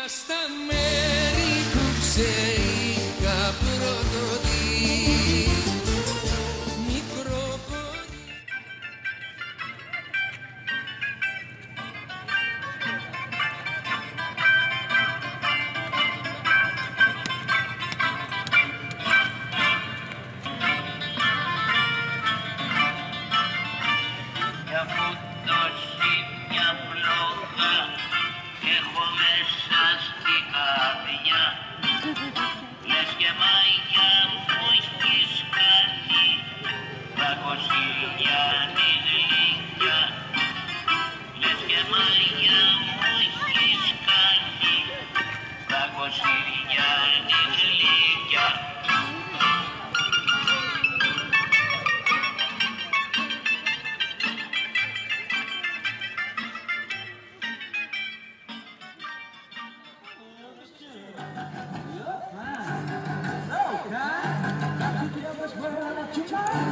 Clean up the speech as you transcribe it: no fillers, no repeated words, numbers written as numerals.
Στα μέρη που ξέρει καπροδοτή μικρό πόδι. Για φούτωση μια φλόγα έχω μέσα στην καρδιά. Λες και μάγια μου έχεις κάνει δρακοσυλιάνη γλυκιά. Λες και μάγια μου έχεις κάνει δρακοσυλιάνη γλυκιά. Child,